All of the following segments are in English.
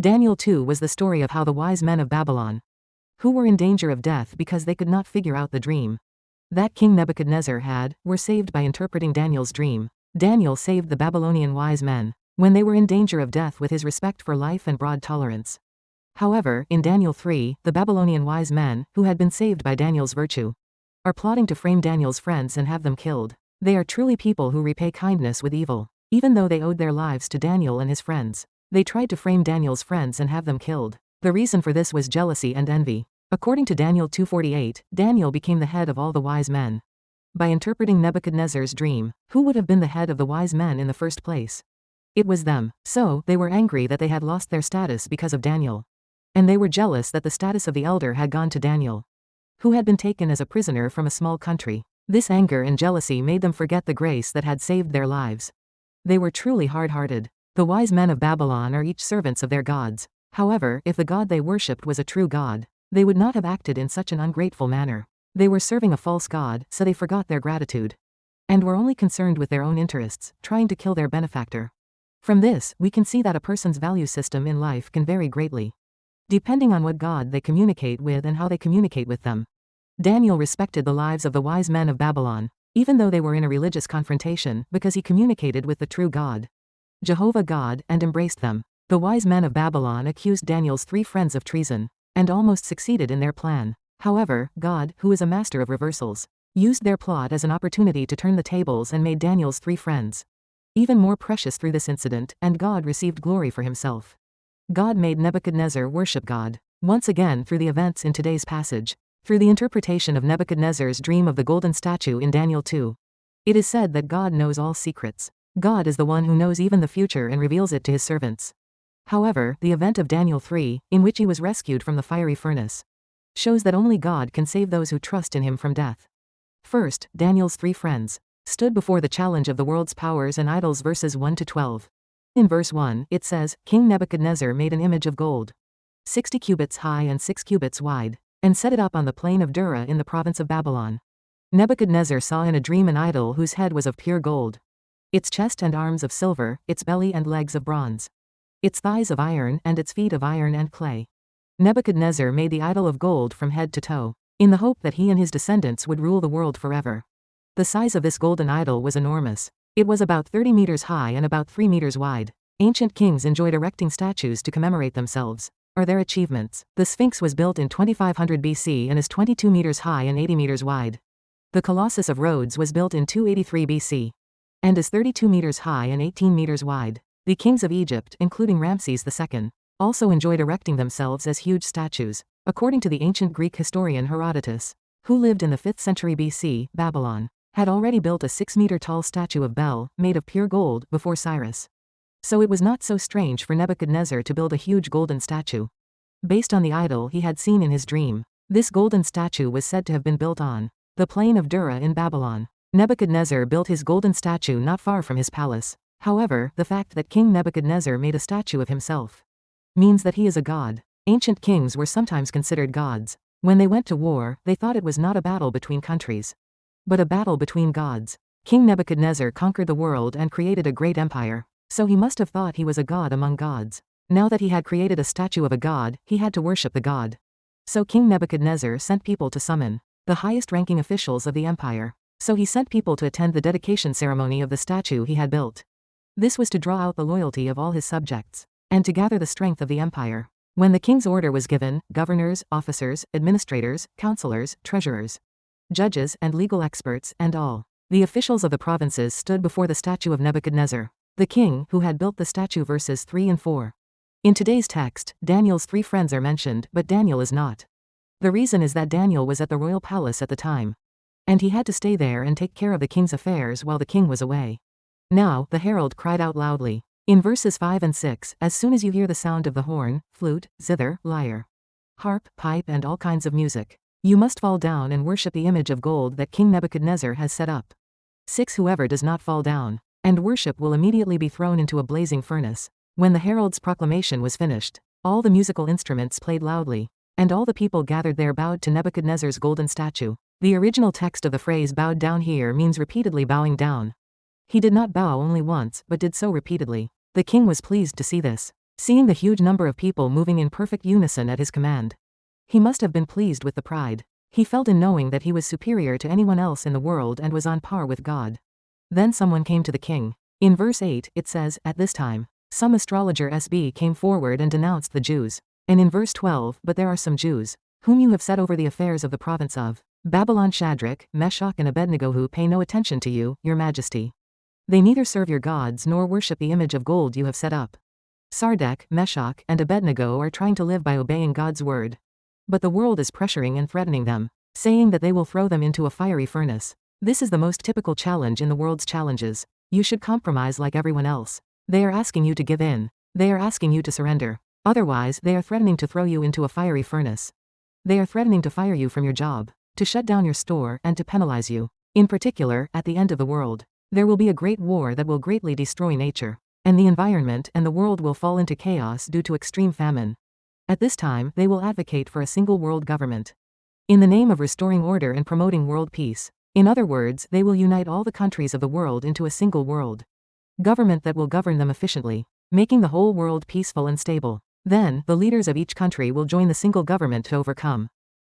Daniel 2 was the story of how the wise men of Babylon, who were in danger of death because they could not figure out the dream that King Nebuchadnezzar had, were saved by interpreting Daniel's dream. Daniel saved the Babylonian wise men when they were in danger of death with his respect for life and broad tolerance. However, in Daniel 3, the Babylonian wise men, who had been saved by Daniel's virtue, are plotting to frame Daniel's friends and have them killed. They are truly people who repay kindness with evil. Even though they owed their lives to Daniel and his friends, they tried to frame Daniel's friends and have them killed. The reason for this was jealousy and envy. According to Daniel 2:48, Daniel became the head of all the wise men by interpreting Nebuchadnezzar's dream. Who would have been the head of the wise men in the first place? It was them. So, they were angry that they had lost their status because of Daniel. And they were jealous that the status of the elder had gone to Daniel, who had been taken as a prisoner from a small country. This anger and jealousy made them forget the grace that had saved their lives. They were truly hard-hearted. The wise men of Babylon are each servants of their gods. However, if the god they worshipped was a true god, they would not have acted in such an ungrateful manner. They were serving a false god, so they forgot their gratitude, and were only concerned with their own interests, trying to kill their benefactor. From this, we can see that a person's value system in life can vary greatly, depending on what god they communicate with and how they communicate with them. Daniel respected the lives of the wise men of Babylon, even though they were in a religious confrontation, because he communicated with the true God, Jehovah God, and embraced them. The wise men of Babylon accused Daniel's 3 friends of treason, and almost succeeded in their plan. However, God, who is a master of reversals, used their plot as an opportunity to turn the tables and made Daniel's 3 friends even more precious through this incident, and God received glory for himself. God made Nebuchadnezzar worship God. Once again, through the events in today's passage, through the interpretation of Nebuchadnezzar's dream of the golden statue in Daniel 2, it is said that God knows all secrets. God is the one who knows even the future and reveals it to his servants. However, the event of Daniel 3, in which he was rescued from the fiery furnace, shows that only God can save those who trust in him from death. First, Daniel's 3 friends stood before the challenge of the world's powers and idols, verses 1-12. In verse 1, it says, King Nebuchadnezzar made an image of gold, 60 cubits high and 6 cubits wide, and set it up on the plain of Dura in the province of Babylon. Nebuchadnezzar saw in a dream an idol whose head was of pure gold, its chest and arms of silver, its belly and legs of bronze, its thighs of iron, and its feet of iron and clay. Nebuchadnezzar made the idol of gold from head to toe, in the hope that he and his descendants would rule the world forever. The size of this golden idol was enormous. It was about 30 meters high and about 3 meters wide. Ancient kings enjoyed erecting statues to commemorate themselves, or their achievements. The Sphinx was built in 2500 BC and is 22 meters high and 80 meters wide. The Colossus of Rhodes was built in 283 BC, and is 32 meters high and 18 meters wide. The kings of Egypt, including Ramses II, also enjoyed erecting themselves as huge statues. According to the ancient Greek historian Herodotus, who lived in the 5th century BC, Babylon had already built a 6-meter-tall statue of Bel, made of pure gold, before Cyrus. So it was not so strange for Nebuchadnezzar to build a huge golden statue, based on the idol he had seen in his dream. This golden statue was said to have been built on the plain of Dura in Babylon. Nebuchadnezzar built his golden statue not far from his palace. However, the fact that King Nebuchadnezzar made a statue of himself means that he is a god. Ancient kings were sometimes considered gods. When they went to war, they thought it was not a battle between countries, but a battle between gods. King Nebuchadnezzar conquered the world and created a great empire, so he must have thought he was a god among gods. Now that he had created a statue of a god, he had to worship the god. So King Nebuchadnezzar sent people to summon the highest-ranking officials of the empire. So he sent people to attend the dedication ceremony of the statue he had built. This was to draw out the loyalty of all his subjects, and to gather the strength of the empire. When the king's order was given, governors, officers, administrators, counselors, treasurers, judges, and legal experts, and all the officials of the provinces stood before the statue of Nebuchadnezzar, the king who had built the statue, verses 3 and 4. In today's text, Daniel's 3 friends are mentioned, but Daniel is not. The reason is that Daniel was at the royal palace at the time, and he had to stay there and take care of the king's affairs while the king was away. Now, the herald cried out loudly, in verses 5 and 6, as soon as you hear the sound of the horn, flute, zither, lyre, harp, pipe, and all kinds of music, you must fall down and worship the image of gold that King Nebuchadnezzar has set up. 6. Whoever does not fall down and worship will immediately be thrown into a blazing furnace. When the herald's proclamation was finished, all the musical instruments played loudly, and all the people gathered there bowed to Nebuchadnezzar's golden statue. The original text of the phrase bowed down here means repeatedly bowing down. He did not bow only once, but did so repeatedly. The king was pleased to see this. seeing the huge number of people moving in perfect unison at his command. He must have been pleased with the pride he felt in knowing that he was superior to anyone else in the world and was on par with God. Then someone came to the king. In verse 8, it says, "At this time, some astrologer SB came forward and denounced the Jews." And in verse 12, "But there are some Jews, whom you have set over the affairs of the province of Babylon, Shadrach, Meshach and Abednego, who pay no attention to you, your majesty. They neither serve your gods nor worship the image of gold you have set up." Shadrach, Meshach, and Abednego are trying to live by obeying God's word. But the world is pressuring and threatening them, saying that they will throw them into a fiery furnace. This is the most typical challenge in the world's challenges. You should compromise like everyone else. They are asking you to give in. They are asking you to surrender. Otherwise, they are threatening to throw you into a fiery furnace. They are threatening to fire you from your job, to shut down your store, and to penalize you. In particular, at the end of the world, there will be a great war that will greatly destroy nature, and the environment and the world will fall into chaos due to extreme famine. At this time, they will advocate for a single world government, in the name of restoring order and promoting world peace. In other words, they will unite all the countries of the world into a single world government that will govern them efficiently, making the whole world peaceful and stable. Then, the leaders of each country will join the single government to overcome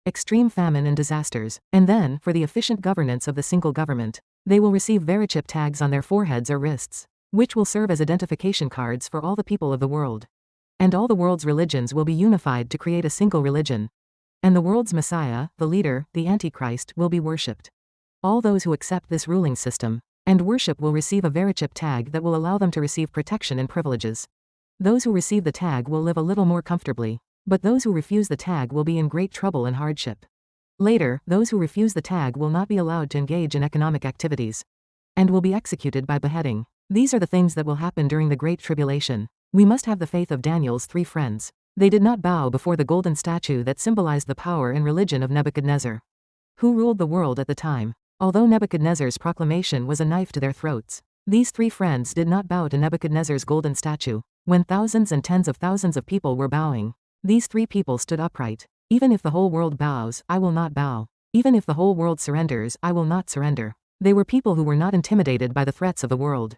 extreme famine and disasters. And then, for the efficient governance of the single government, they will receive verichip tags on their foreheads or wrists, which will serve as identification cards for all the people of the world. And all the world's religions will be unified to create a single religion. And the world's Messiah, the leader, the Antichrist, will be worshipped. All those who accept this ruling system and worship will receive a verichip tag that will allow them to receive protection and privileges. Those who receive the tag will live a little more comfortably, but those who refuse the tag will be in great trouble and hardship. Later, those who refuse the tag will not be allowed to engage in economic activities and will be executed by beheading. These are the things that will happen during the Great Tribulation. We must have the faith of Daniel's 3 friends. They did not bow before the golden statue that symbolized the power and religion of Nebuchadnezzar, who ruled the world at the time. Although Nebuchadnezzar's proclamation was a knife to their throats, these 3 friends did not bow to Nebuchadnezzar's golden statue. When thousands and tens of thousands of people were bowing, these 3 people stood upright. "Even if the whole world bows, I will not bow. Even if the whole world surrenders, I will not surrender." They were people who were not intimidated by the threats of the world.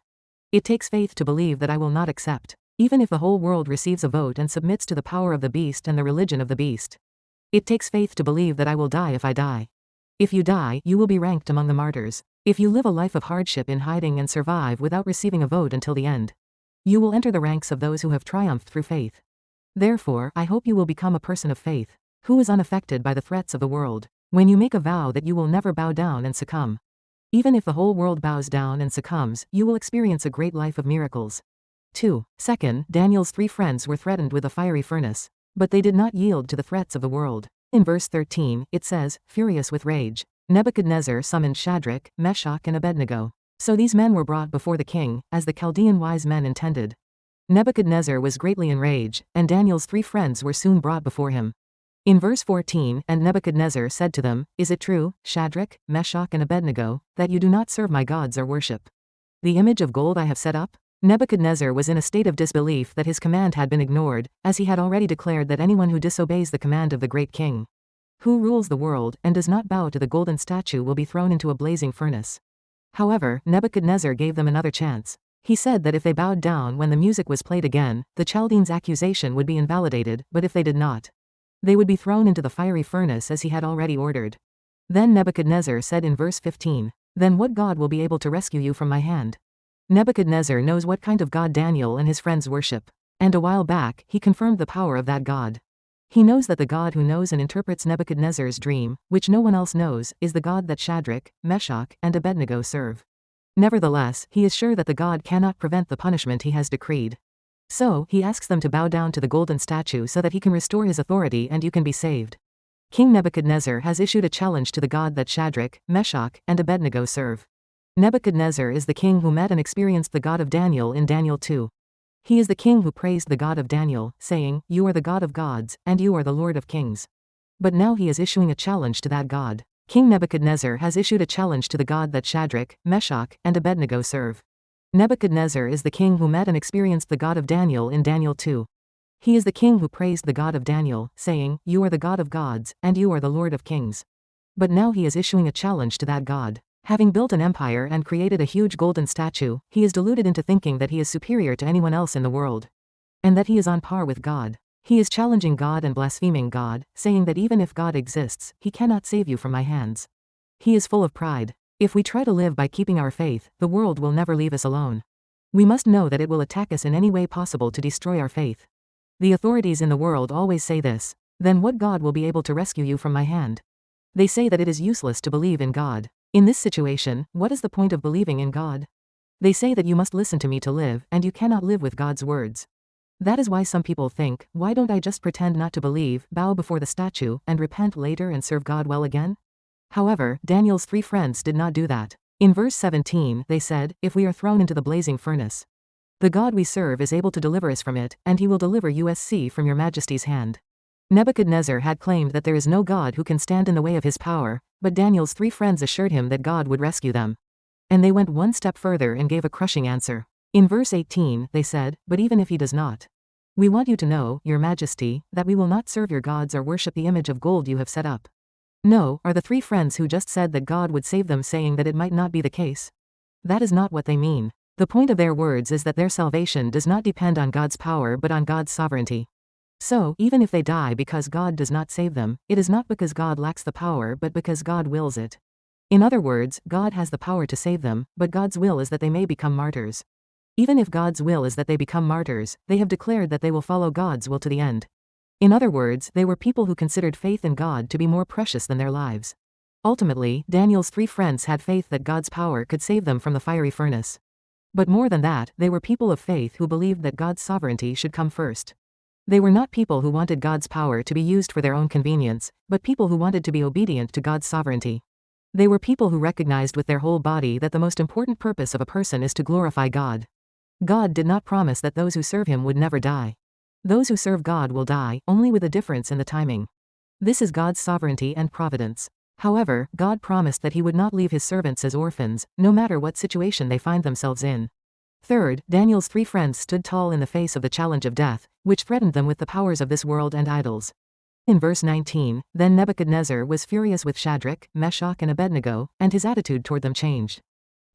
It takes faith to believe that I will not accept, even if the whole world receives a vote and submits to the power of the beast and the religion of the beast. It takes faith to believe that I will die if I die. If you die, you will be ranked among the martyrs. If you live a life of hardship in hiding and survive without receiving a vote until the end, you will enter the ranks of those who have triumphed through faith. Therefore, I hope you will become a person of faith, who is unaffected by the threats of the world. When you make a vow that you will never bow down and succumb, even if the whole world bows down and succumbs, you will experience a great life of miracles. 2. Second, Daniel's 3 friends were threatened with a fiery furnace, but they did not yield to the threats of the world. In verse 13, it says, "Furious with rage, Nebuchadnezzar summoned Shadrach, Meshach and Abednego. So these men were brought before the king, as the Chaldean wise men intended." Nebuchadnezzar was greatly enraged, and Daniel's 3 friends were soon brought before him. In verse 14, "And Nebuchadnezzar said to them, Is it true, Shadrach, Meshach and Abednego, that you do not serve my gods or worship the image of gold I have set up?" Nebuchadnezzar was in a state of disbelief that his command had been ignored, as he had already declared that anyone who disobeys the command of the great king, who rules the world, and does not bow to the golden statue will be thrown into a blazing furnace. However, Nebuchadnezzar gave them another chance. He said that if they bowed down when the music was played again, the Chaldeans' accusation would be invalidated, but if they did not, they would be thrown into the fiery furnace as he had already ordered. Then Nebuchadnezzar said in verse 15, "Then what God will be able to rescue you from my hand?" Nebuchadnezzar knows what kind of God Daniel and his friends worship, and a while back, he confirmed the power of that God. He knows that the God who knows and interprets Nebuchadnezzar's dream, which no one else knows, is the God that Shadrach, Meshach, and Abednego serve. Nevertheless, he is sure that the God cannot prevent the punishment he has decreed. So, he asks them to bow down to the golden statue so that he can restore his authority and you can be saved. King Nebuchadnezzar has issued a challenge to the God that Shadrach, Meshach, and Abednego serve. Nebuchadnezzar is the king who met and experienced the God of Daniel in Daniel 2. He is the king who praised the God of Daniel, saying, "You are the God of gods, and you are the Lord of kings." But now he is issuing a challenge to that God. King Nebuchadnezzar has issued a challenge to the God that Shadrach, Meshach, and Abednego serve. Nebuchadnezzar is the king who met and experienced the God of Daniel in Daniel 2. He is the king who praised the God of Daniel, saying, "You are the God of gods, and you are the Lord of kings." But now he is issuing a challenge to that God. Having built an empire and created a huge golden statue, he is deluded into thinking that he is superior to anyone else in the world. and that he is on par with God. He is challenging God and blaspheming God, saying that even if God exists, he cannot save you from my hands. He is full of pride. If we try to live by keeping our faith, the world will never leave us alone. We must know that it will attack us in any way possible to destroy our faith. The authorities in the world always say this. Then what God will be able to rescue you from my hand? They say that it is useless to believe in God. In this situation, what is the point of believing in God? They say that you must listen to me to live, and you cannot live with God's words. That is why some people think, why don't I just pretend not to believe, bow before the statue, and repent later and serve God well again? However, Daniel's 3 friends did not do that. In verse 17, they said, if we are thrown into the blazing furnace, the God we serve is able to deliver us from it, and he will deliver us from your majesty's hand. Nebuchadnezzar had claimed that there is no God who can stand in the way of his power, but Daniel's 3 friends assured him that God would rescue them. And they went one step further and gave a crushing answer. In verse 18, they said, but even if he does not, we want you to know, your majesty, that we will not serve your gods or worship the image of gold you have set up. No, are the 3 friends who just said that God would save them saying that it might not be the case? That is not what they mean. The point of their words is that their salvation does not depend on God's power but on God's sovereignty. So, even if they die because God does not save them, it is not because God lacks the power but because God wills it. In other words, God has the power to save them, but God's will is that they may become martyrs. Even if God's will is that they become martyrs, they have declared that they will follow God's will to the end. In other words, they were people who considered faith in God to be more precious than their lives. Ultimately, Daniel's 3 friends had faith that God's power could save them from the fiery furnace. But more than that, they were people of faith who believed that God's sovereignty should come first. They were not people who wanted God's power to be used for their own convenience, but people who wanted to be obedient to God's sovereignty. They were people who recognized with their whole body that the most important purpose of a person is to glorify God. God did not promise that those who serve him would never die. Those who serve God will die, only with a difference in the timing. This is God's sovereignty and providence. However, God promised that he would not leave his servants as orphans, no matter what situation they find themselves in. Third, Daniel's 3 friends stood tall in the face of the challenge of death, which threatened them with the powers of this world and idols. In verse 19, then Nebuchadnezzar was furious with Shadrach, Meshach and Abednego, and his attitude toward them changed.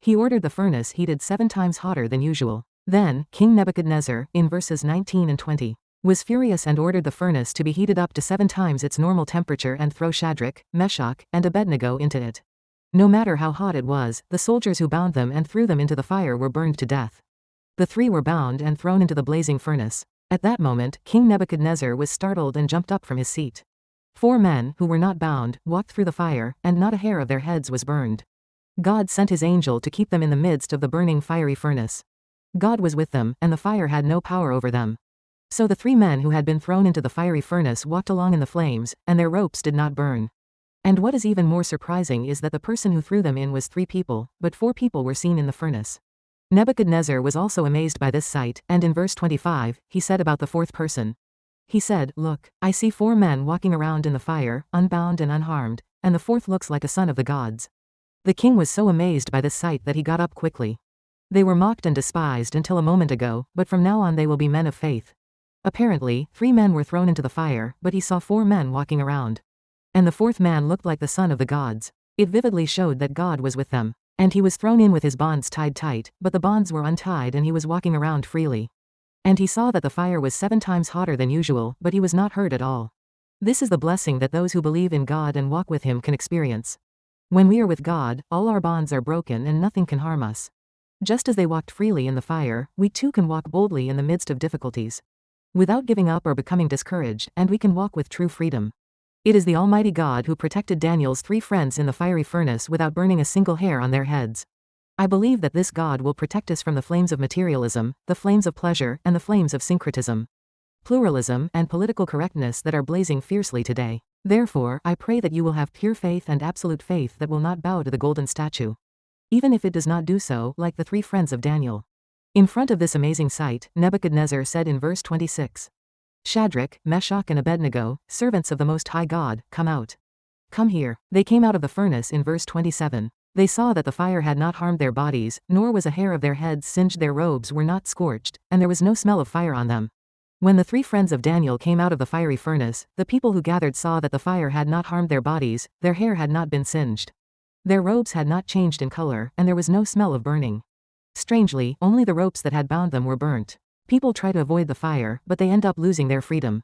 He ordered the furnace heated 7 times hotter than usual. Then, King Nebuchadnezzar, in verses 19 and 20, was furious and ordered the furnace to be heated up to 7 times its normal temperature and throw Shadrach, Meshach, and Abednego into it. No matter how hot it was, the soldiers who bound them and threw them into the fire were burned to death. The 3 were bound and thrown into the blazing furnace. At that moment, King Nebuchadnezzar was startled and jumped up from his seat. 4 men, who were not bound, walked through the fire, and not a hair of their heads was burned. God sent his angel to keep them in the midst of the burning fiery furnace. God was with them, and the fire had no power over them. So the 3 men who had been thrown into the fiery furnace walked along in the flames, and their ropes did not burn. And what is even more surprising is that the person who threw them in was 3 people, but 4 people were seen in the furnace. Nebuchadnezzar was also amazed by this sight, and in verse 25, he said about the 4th person. He said, look, I see 4 men walking around in the fire, unbound and unharmed, and the 4th looks like a son of the gods. The king was so amazed by this sight that he got up quickly. They were mocked and despised until a moment ago, but from now on they will be men of faith. Apparently, 3 men were thrown into the fire, but he saw 4 men walking around. And the 4th man looked like the son of the gods. It vividly showed that God was with them. And he was thrown in with his bonds tied tight, but the bonds were untied and he was walking around freely. And he saw that the fire was 7 times hotter than usual, but he was not hurt at all. This is the blessing that those who believe in God and walk with him can experience. When we are with God, all our bonds are broken and nothing can harm us. Just as they walked freely in the fire, we too can walk boldly in the midst of difficulties. Without giving up or becoming discouraged, and we can walk with true freedom. It is the Almighty God who protected Daniel's 3 friends in the fiery furnace without burning a single hair on their heads. I believe that this God will protect us from the flames of materialism, the flames of pleasure, and the flames of syncretism, pluralism, and political correctness that are blazing fiercely today. Therefore, I pray that you will have pure faith and absolute faith that will not bow to the golden statue. Even if it does not do so, like the 3 friends of Daniel. In front of this amazing sight, Nebuchadnezzar said in verse 26. Shadrach, Meshach and Abednego, servants of the Most High God, come out. Come here. They came out of the furnace in verse 27. They saw that the fire had not harmed their bodies, nor was a hair of their heads singed, their robes were not scorched, and there was no smell of fire on them. When the 3 friends of Daniel came out of the fiery furnace, the people who gathered saw that the fire had not harmed their bodies, their hair had not been singed. Their robes had not changed in color, and there was no smell of burning. Strangely, only the ropes that had bound them were burnt. People try to avoid the fire, but they end up losing their freedom.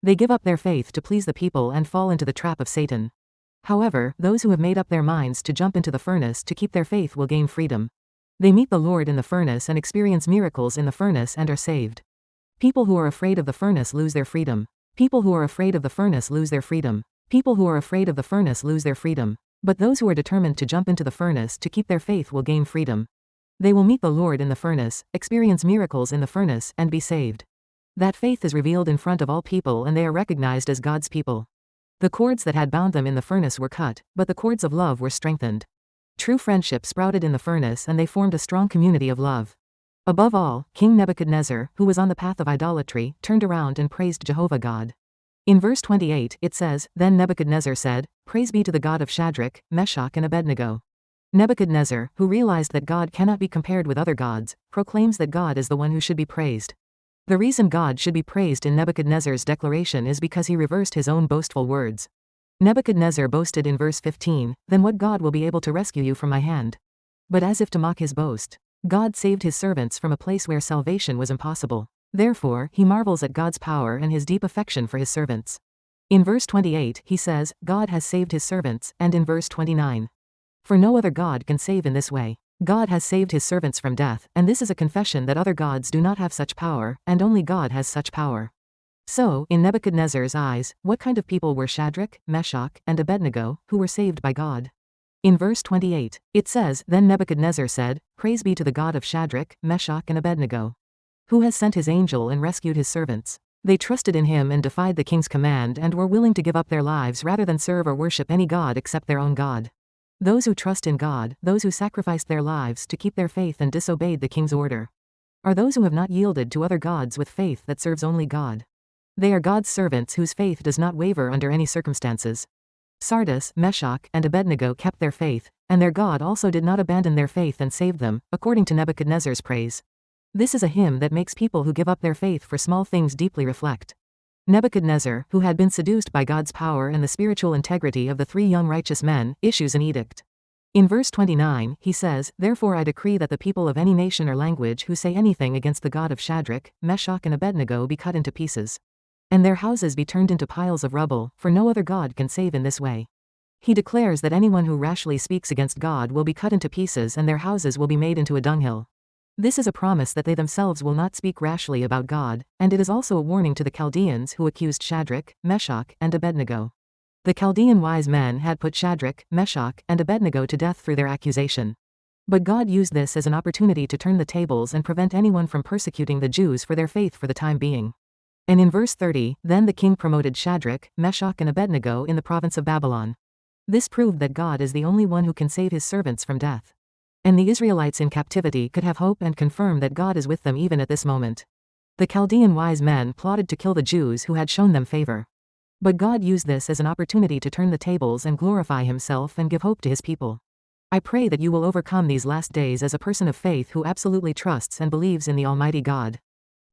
They give up their faith to please the people and fall into the trap of Satan. However, those who have made up their minds to jump into the furnace to keep their faith will gain freedom. They meet the Lord in the furnace and experience miracles in the furnace and are saved. People who are afraid of the furnace lose their freedom. People who are afraid of the furnace lose their freedom. People who are afraid of the furnace lose their freedom. But those who are determined to jump into the furnace to keep their faith will gain freedom. They will meet the Lord in the furnace, experience miracles in the furnace, and be saved. That faith is revealed in front of all people and they are recognized as God's people. The cords that had bound them in the furnace were cut, but the cords of love were strengthened. True friendship sprouted in the furnace and they formed a strong community of love. Above all, King Nebuchadnezzar, who was on the path of idolatry, turned around and praised Jehovah God. In verse 28 it says, Then Nebuchadnezzar said, Praise be to the God of Shadrach, Meshach and Abednego. Nebuchadnezzar, who realized that God cannot be compared with other gods, proclaims that God is the one who should be praised. The reason God should be praised in Nebuchadnezzar's declaration is because he reversed his own boastful words. Nebuchadnezzar boasted in verse 15, Then what God will be able to rescue you from my hand? But as if to mock his boast, God saved his servants from a place where salvation was impossible. Therefore, he marvels at God's power and his deep affection for his servants. In verse 28 he says, God has saved his servants, and in verse 29, For no other God can save in this way. God has saved his servants from death, and this is a confession that other gods do not have such power, and only God has such power. So, in Nebuchadnezzar's eyes, what kind of people were Shadrach, Meshach, and Abednego, who were saved by God? In verse 28, it says, Then Nebuchadnezzar said, Praise be to the God of Shadrach, Meshach and Abednego, who has sent his angel and rescued his servants. They trusted in him and defied the king's command and were willing to give up their lives rather than serve or worship any god except their own God. Those who trust in God, those who sacrificed their lives to keep their faith and disobeyed the king's order, are those who have not yielded to other gods with faith that serves only God. They are God's servants whose faith does not waver under any circumstances. Sardis, Meshach, and Abednego kept their faith, and their God also did not abandon their faith and saved them, according to Nebuchadnezzar's praise. This is a hymn that makes people who give up their faith for small things deeply reflect. Nebuchadnezzar, who had been seduced by God's power and the spiritual integrity of the three young righteous men, issues an edict. In verse 29, he says, Therefore I decree that the people of any nation or language who say anything against the God of Shadrach, Meshach and Abednego be cut into pieces, and their houses be turned into piles of rubble, for no other God can save in this way. He declares that anyone who rashly speaks against God will be cut into pieces and their houses will be made into a dunghill. This is a promise that they themselves will not speak rashly about God, and it is also a warning to the Chaldeans who accused Shadrach, Meshach, and Abednego. The Chaldean wise men had put Shadrach, Meshach, and Abednego to death through their accusation. But God used this as an opportunity to turn the tables and prevent anyone from persecuting the Jews for their faith for the time being. And in verse 30, then the king promoted Shadrach, Meshach and Abednego in the province of Babylon. This proved that God is the only one who can save his servants from death. And the Israelites in captivity could have hope and confirm that God is with them even at this moment. The Chaldean wise men plotted to kill the Jews who had shown them favor. But God used this as an opportunity to turn the tables and glorify himself and give hope to his people. I pray that you will overcome these last days as a person of faith who absolutely trusts and believes in the Almighty God.